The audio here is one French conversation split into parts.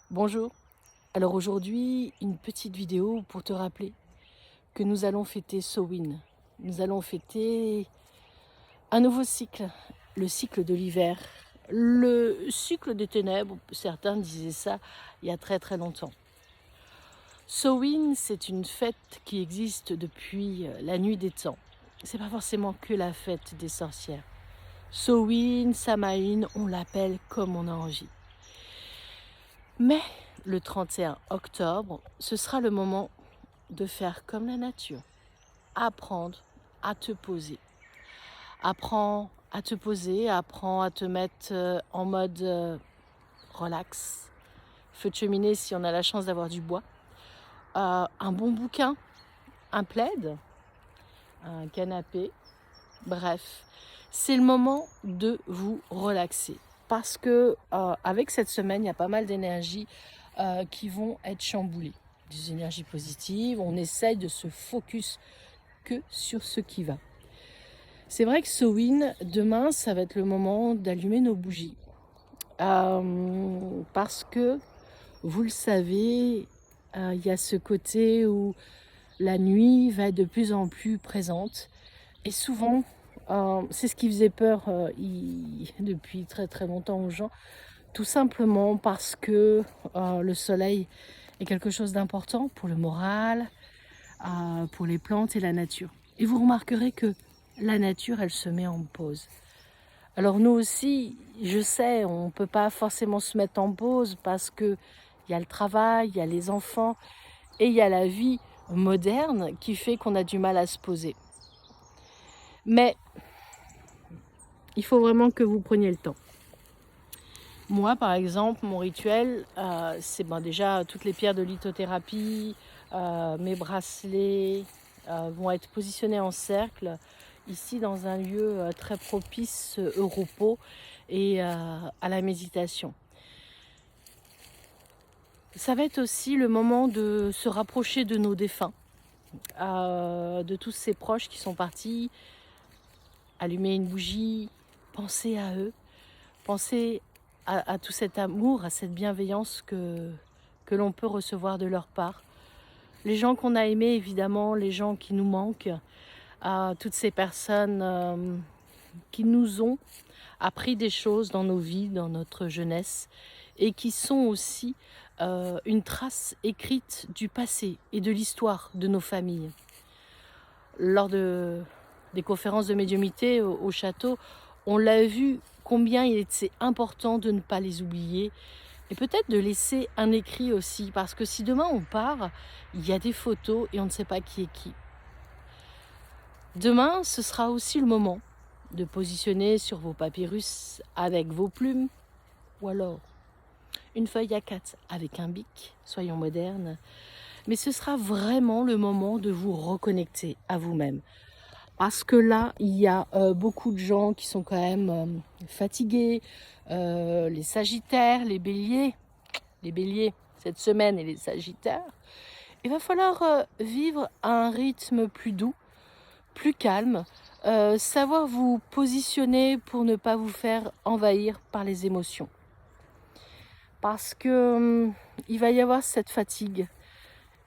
Bonjour, alors aujourd'hui une petite vidéo pour te rappeler que nous allons fêter Samhain. Nous allons fêter un nouveau cycle, le cycle de l'hiver, le cycle des ténèbres, certains disaient ça il y a très très longtemps. Samhain, c'est une fête qui existe depuis la nuit des temps. C'est pas forcément que la fête des sorcières. Samhain, Samaïn, on l'appelle comme on a envie. Mais le 31 octobre, ce sera le moment de faire comme la nature. Apprendre à te poser. Apprends à te poser, apprends à te mettre en mode relax. Feu de cheminée si on a la chance d'avoir du bois. Un bon bouquin, un plaid, un canapé. Bref, c'est le moment de vous relaxer. Parce que avec cette semaine, il y a pas mal d'énergies qui vont être chamboulées. Des énergies positives, on essaye de se focus que sur ce qui va. C'est vrai que Samhain, demain, ça va être le moment d'allumer nos bougies. Parce que, vous le savez, il y a ce côté où la nuit va être de plus en plus présente. Et souvent, c'est ce qui faisait peur depuis très très longtemps aux gens. Tout simplement parce que le soleil est quelque chose d'important pour le moral, pour les plantes et la nature. Et vous remarquerez que la nature, elle se met en pause. Alors nous aussi, je sais, on ne peut pas forcément se mettre en pause parce qu'il y a le travail, il y a les enfants et il y a la vie moderne qui fait qu'on a du mal à se poser. Mais il faut vraiment que vous preniez le temps. Moi, par exemple, mon rituel, c'est déjà toutes les pierres de lithothérapie, mes bracelets vont être positionnés en cercle, ici dans un lieu très propice au repos et à la méditation. Ça va être aussi le moment de se rapprocher de nos défunts, de tous ces proches qui sont partis, allumer une bougie, penser à eux, penser à tout cet amour, à cette bienveillance que l'on peut recevoir de leur part. Les gens qu'on a aimés, évidemment, les gens qui nous manquent, à toutes ces personnes qui nous ont appris des choses dans nos vies, dans notre jeunesse, et qui sont aussi une trace écrite du passé et de l'histoire de nos familles. Lors des conférences de médiumnité au château, on l'a vu combien il était important de ne pas les oublier et peut-être de laisser un écrit aussi, parce que si demain on part, il y a des photos et on ne sait pas qui est qui. Demain, ce sera aussi le moment de positionner sur vos papyrus avec vos plumes, ou alors une feuille A4 avec un bic, soyons modernes. Mais ce sera vraiment le moment de vous reconnecter à vous-même. Parce que là, il y a beaucoup de gens qui sont quand même fatigués, les sagittaires, les béliers, cette semaine et les sagittaires. Il va falloir vivre à un rythme plus doux, plus calme, savoir vous positionner pour ne pas vous faire envahir par les émotions. Parce que il va y avoir cette fatigue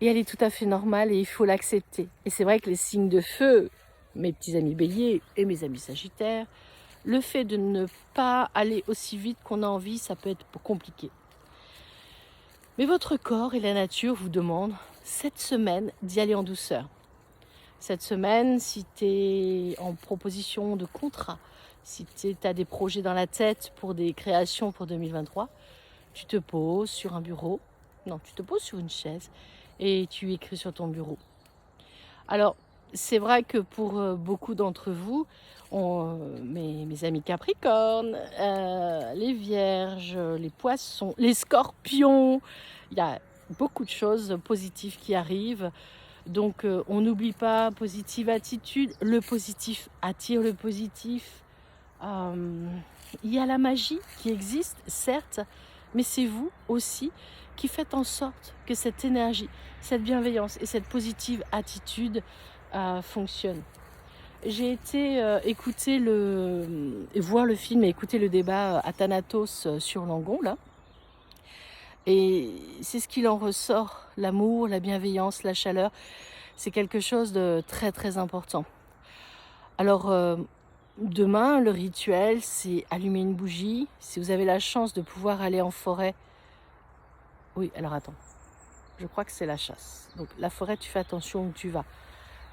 et elle est tout à fait normale et il faut l'accepter. Et c'est vrai que les signes de feu, mes petits amis béliers et mes amis sagittaires, le fait de ne pas aller aussi vite qu'on a envie, ça peut être compliqué. Mais votre corps et la nature vous demandent cette semaine d'y aller en douceur. Cette semaine, si tu es en proposition de contrat, si tu as des projets dans la tête pour des créations pour 2023, tu te poses sur un bureau, non, tu te poses sur une chaise et tu écris sur ton bureau. Alors, c'est vrai que pour beaucoup d'entre vous, mes amis Capricornes, les Vierges, les Poissons, les Scorpions, il y a beaucoup de choses positives qui arrivent. Donc, on n'oublie pas positive attitude. Le positif attire le positif. Il y a la magie qui existe, certes, mais c'est vous aussi qui faites en sorte que cette énergie, cette bienveillance et cette positive attitude fonctionnent. J'ai été voir le film et écouter le débat à Thanatos sur Langon, là. Et c'est ce qu'il en ressort, l'amour, la bienveillance, la chaleur. C'est quelque chose de très très important. Alors, demain, le rituel, c'est allumer une bougie. Si vous avez la chance de pouvoir aller en forêt, oui, alors attends, je crois que c'est la chasse. Donc la forêt, tu fais attention où tu vas.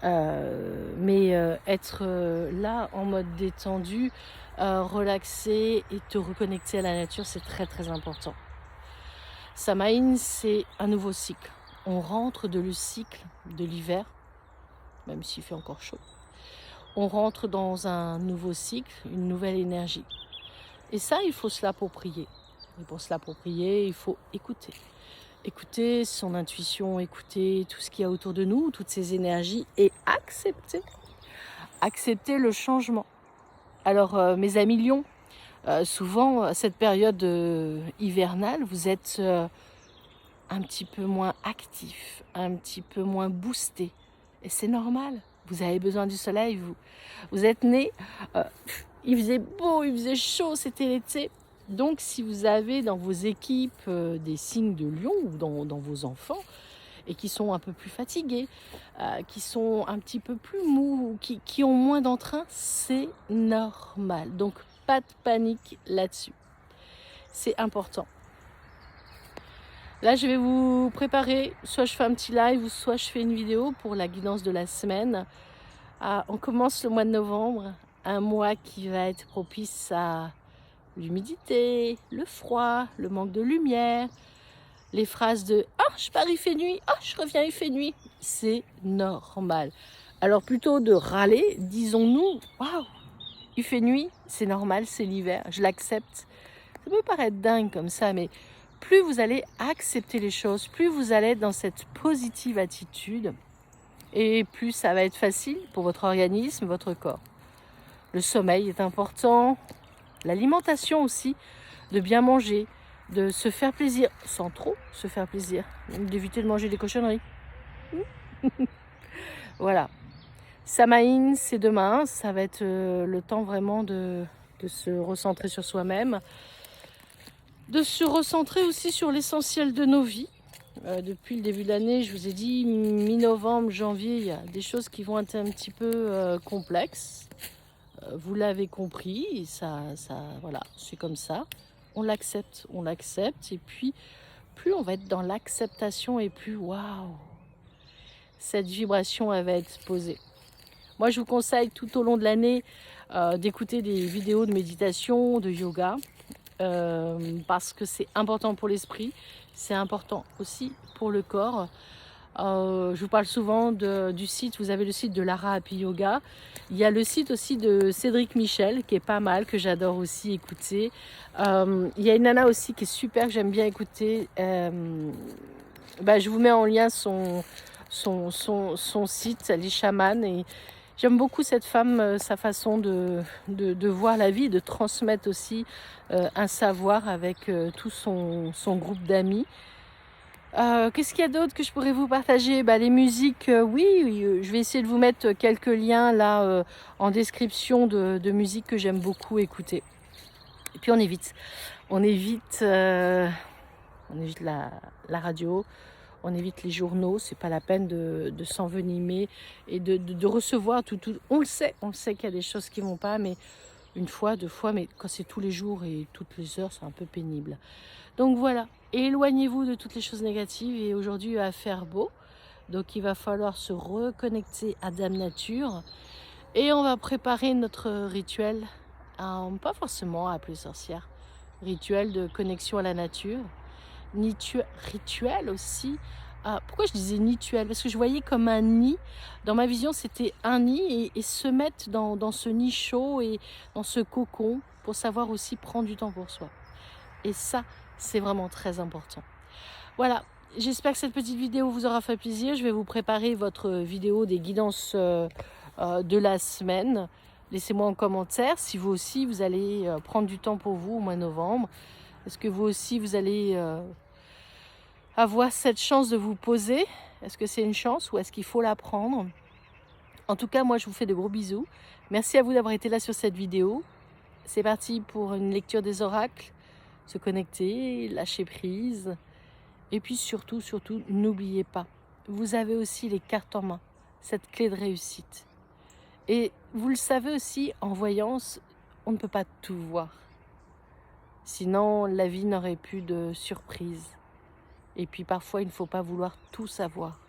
Mais être là en mode détendu, relaxé et te reconnecter à la nature, c'est très très important. Samhain, c'est un nouveau cycle. On rentre de le cycle de l'hiver, même s'il fait encore chaud. On rentre dans un nouveau cycle, une nouvelle énergie. Et ça, il faut se l'approprier. Et pour se l'approprier, il faut écouter. Écouter son intuition, écouter tout ce qu'il y a autour de nous, toutes ces énergies, et accepter. Accepter le changement. Alors, mes amis lions, souvent, à cette période hivernale, vous êtes un petit peu moins actif, un petit peu moins boosté. Et c'est normal. Vous avez besoin du soleil, vous êtes nés, il faisait beau, il faisait chaud, c'était l'été. Donc si vous avez dans vos équipes des signes de lion ou dans vos enfants, et qui sont un peu plus fatigués, qui sont un petit peu plus mous, qui ont moins d'entrain, c'est normal. Donc pas de panique là-dessus. C'est important. Là, je vais vous préparer, soit je fais un petit live, ou soit je fais une vidéo pour la guidance de la semaine. On commence le mois de novembre, un mois qui va être propice à l'humidité, le froid, le manque de lumière, les phrases de « Ah, je pars, il fait nuit. Ah, je reviens, il fait nuit. » C'est normal. Alors plutôt de râler, disons-nous « Waouh, il fait nuit, c'est normal, c'est l'hiver, je l'accepte. » Ça peut paraître dingue comme ça, mais plus vous allez accepter les choses, plus vous allez être dans cette positive attitude, et plus ça va être facile pour votre organisme, votre corps. Le sommeil est important, l'alimentation aussi, de bien manger, de se faire plaisir, sans trop se faire plaisir, d'éviter de manger des cochonneries. Voilà. Samhain, c'est demain, ça va être le temps vraiment de se recentrer sur soi-même, de se recentrer aussi sur l'essentiel de nos vies. Depuis le début de l'année, je vous ai dit, mi-novembre, janvier, il y a des choses qui vont être un petit peu complexes. Vous l'avez compris, voilà, c'est comme ça. On l'accepte, et puis plus on va être dans l'acceptation et plus, waouh, cette vibration, elle va être posée. Moi, je vous conseille tout au long de l'année d'écouter des vidéos de méditation, de yoga, parce que c'est important pour l'esprit, c'est important aussi pour le corps. Je vous parle souvent du site, vous avez le site de Lara Happy Yoga. Il y a le site aussi de Cédric Michel qui est pas mal, que j'adore aussi écouter. Il y a une nana aussi qui est super, que j'aime bien écouter. Je vous mets en lien son site, les chamans. Et j'aime beaucoup cette femme, sa façon de voir la vie, de transmettre aussi un savoir avec tout son groupe d'amis. Qu'est-ce qu'il y a d'autre que je pourrais vous partager? Les musiques, oui, je vais essayer de vous mettre quelques liens là en description de musique que j'aime beaucoup écouter. Et puis on évite la radio, on évite les journaux, c'est pas la peine de s'envenimer et de recevoir tout. On le sait qu'il y a des choses qui vont pas, mais une fois, deux fois, mais quand c'est tous les jours et toutes les heures, c'est un peu pénible. Donc voilà, éloignez-vous de toutes les choses négatives, et aujourd'hui il va faire beau, donc il va falloir se reconnecter à Dame Nature, et on va préparer notre rituel, pas forcément appeler sorcière, rituel de connexion à la nature, rituel aussi. Pourquoi je disais nituel? Parce que je voyais comme un nid. Dans ma vision, c'était un nid, et se mettre dans ce nid chaud et dans ce cocon pour savoir aussi prendre du temps pour soi. Et ça, c'est vraiment très important. Voilà, j'espère que cette petite vidéo vous aura fait plaisir. Je vais vous préparer votre vidéo des guidances de la semaine. Laissez-moi en commentaire si vous aussi, vous allez prendre du temps pour vous au mois de novembre. Est-ce que vous aussi, vous allez avoir cette chance de vous poser? Est-ce que c'est une chance ou est-ce qu'il faut la prendre? En tout cas, moi, je vous fais de gros bisous. Merci à vous d'avoir été là sur cette vidéo. C'est parti pour une lecture des oracles. Se connecter, lâcher prise Et puis surtout, n'oubliez pas, vous avez aussi les cartes en main, cette clé de réussite. Et vous le savez aussi, en voyance, on ne peut pas tout voir. Sinon, la vie n'aurait plus de surprise. Et puis parfois, il ne faut pas vouloir tout savoir.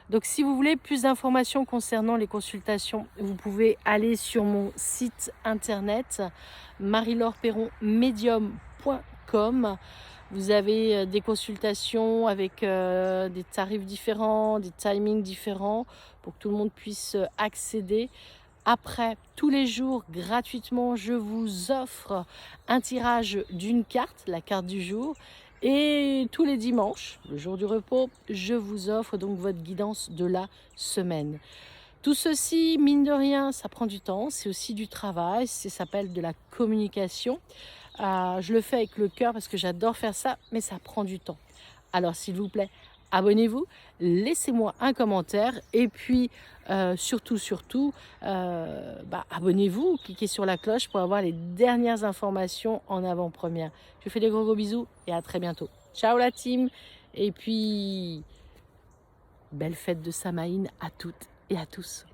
Donc si vous voulez plus d'informations concernant les consultations, vous pouvez aller sur mon site internet marie-laure-perron-medium.com. Vous avez des consultations avec des tarifs différents, des timings différents pour que tout le monde puisse accéder. Après, tous les jours, gratuitement, je vous offre un tirage d'une carte, la carte du jour. Et tous les dimanches, le jour du repos, je vous offre donc votre guidance de la semaine. Tout ceci, mine de rien, ça prend du temps, c'est aussi du travail, ça s'appelle de la communication. Je le fais avec le cœur parce que j'adore faire ça, mais ça prend du temps. Alors s'il vous plaît, abonnez-vous, laissez-moi un commentaire et puis surtout, abonnez-vous, cliquez sur la cloche pour avoir les dernières informations en avant-première. Je vous fais des gros bisous et à très bientôt. Ciao la team et puis belle fête de Samaïn à toutes et à tous.